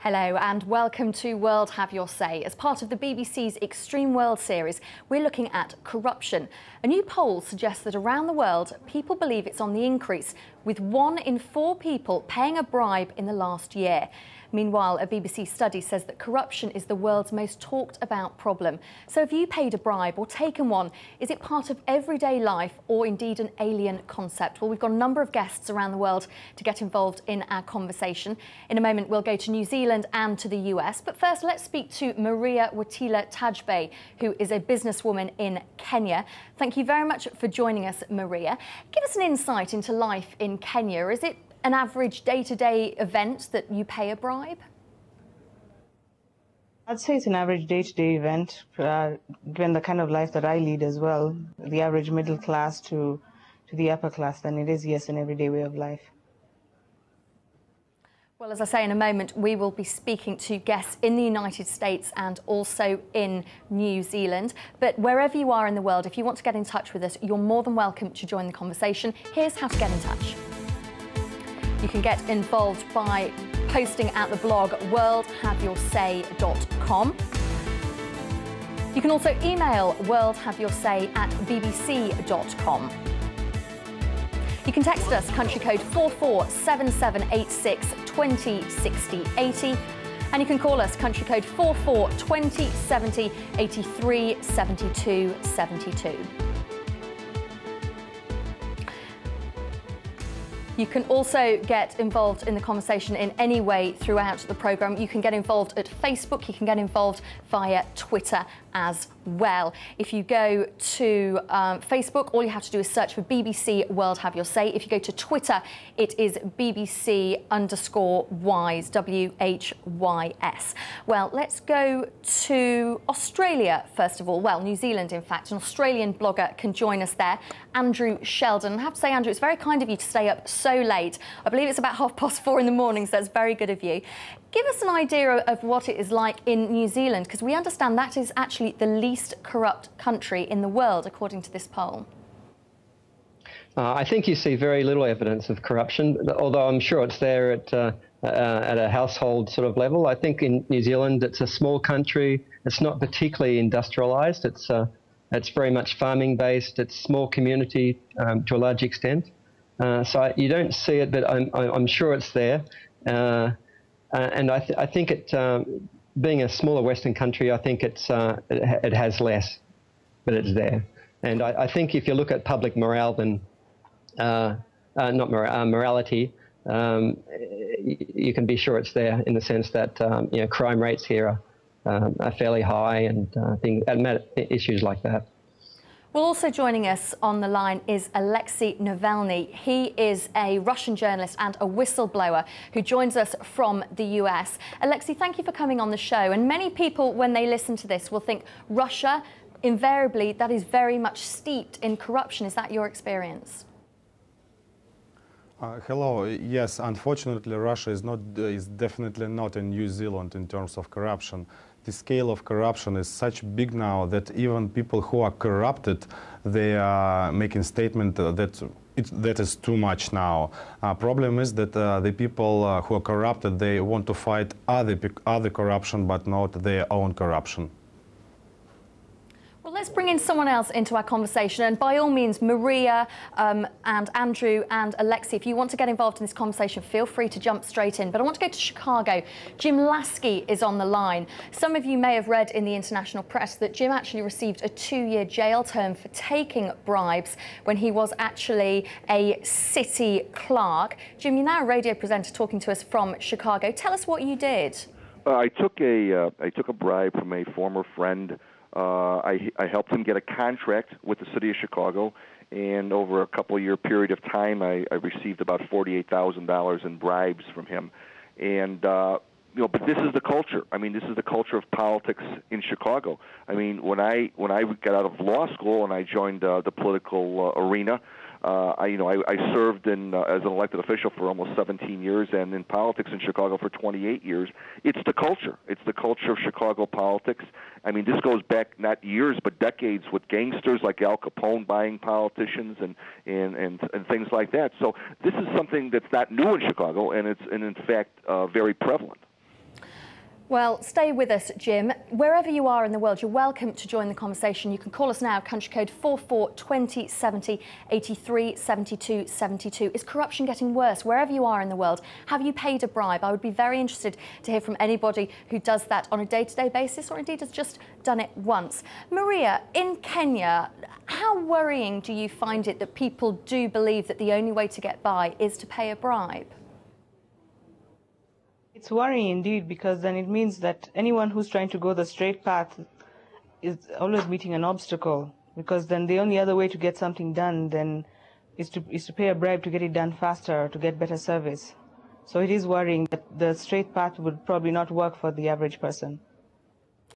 Hello and welcome to World Have Your Say. As part of the BBC's Extreme World series, we're looking at corruption. A new poll suggests that around the world, people believe it's on the increase, with 1 in 4 people paying a bribe in the last year. Meanwhile, a BBC study says that corruption is the world's most talked about problem. So have you paid a bribe or taken one? Is it part of everyday life or indeed an alien concept? Well, we've got a number of guests around the world to get involved in our conversation. In a moment, we'll go to New Zealand and to the US. But first, let's speak to Maria Watila Tajbe, who is a businesswoman in Kenya. Thank you very much for joining us, Maria. Give us an insight into life in Kenya. Is it an average day-to-day event that you pay a bribe? I'd say it's an average day-to-day event, given the kind of life that I lead as well, the average middle class to the upper class, then it is, yes, an everyday way of life. Well, as I say, in a moment, we will be speaking to guests in the United States and also in New Zealand. But wherever you are in the world, if you want to get in touch with us, you're more than welcome to join the conversation. Here's how to get in touch. You can get involved by posting at the blog worldhaveyoursay.com. You can also email worldhaveyoursay@bbc.com. You can text us country code 447786 20 60 80, and you can call us country code 44 20 70 83 72 72. You can also get involved in the conversation in any way throughout the programme. You can get involved at Facebook, you can get involved via Twitter as well. If you go to Facebook, all you have to do is search for BBC World Have Your Say. If you go to Twitter, it is BBC_WHYS, WHYS. Well, let's go to Australia first of all. Well, New Zealand, in fact. An Australian blogger can join us there, Andrew Sheldon. I have to say, Andrew, it's very kind of you to stay up so late. I believe it's about 4:30 in the morning, so that's very good of you. Give us an idea of what it is like in New Zealand, because we understand that is actually the least corrupt country in the world, according to this poll. I think you see very little evidence of corruption, although I'm sure it's there at a household sort of level. I think in New Zealand, it's a small country. It's not particularly industrialised. It's very much farming based. It's small community to a large extent. So you don't see it, but I'm sure it's there. And I think being a smaller Western country, I think it has less, but it's there. And I think if you look at public morale, then morality, you can be sure it's there in the sense that crime rates here are fairly high and issues like that. Well, also joining us on the line is Alexei Navalny. He is a Russian journalist and a whistleblower who joins us from the US. Alexei, thank you for coming on the show. And many people, when they listen to this, will think Russia, invariably, that is very much steeped in corruption. Is that your experience? Hello. Yes, unfortunately, Russia is definitely not in New Zealand in terms of corruption. The scale of corruption is such big now that even people who are corrupted, they are making statement that is too much now. Problem is that the people who are corrupted, they want to fight other corruption, but not their own corruption. Well, let's bring in someone else into our conversation. And by all means, Maria and Andrew and Alexei, if you want to get involved in this conversation, feel free to jump straight in. But I want to go to Chicago. Jim Lasky is on the line. Some of you may have read in the international press that Jim actually received a 2-year jail term for taking bribes when he was actually a city clerk. Jim, you're now a radio presenter talking to us from Chicago. Tell us what you did. I took a bribe from a former friend. I helped him get a contract with the city of Chicago, and over a couple-year period of time, I received about $48,000 in bribes from him. And but this is the culture. I mean, this is the culture of politics in Chicago. I mean, when I got out of law school and I joined the political arena, I served as an elected official for almost 17 years, and in politics in Chicago for 28 years. It's the culture. It's the culture of Chicago politics. I mean, this goes back not years but decades with gangsters like Al Capone buying politicians and things like that. So this is something that's not new in Chicago, and it's in fact very prevalent. Well, stay with us, Jim. Wherever you are in the world, you're welcome to join the conversation. You can call us now, country code 442070 83 72 72. Is corruption getting worse wherever you are in the world? Have you paid a bribe? I would be very interested to hear from anybody who does that on a day-to-day basis or indeed has just done it once. Maria, in Kenya, how worrying do you find it that people do believe that the only way to get by is to pay a bribe? It's worrying indeed, because then it means that anyone who's trying to go the straight path is always meeting an obstacle, because then the only other way to get something done then is to pay a bribe to get it done faster, to get better service. So it is worrying that the straight path would probably not work for the average person.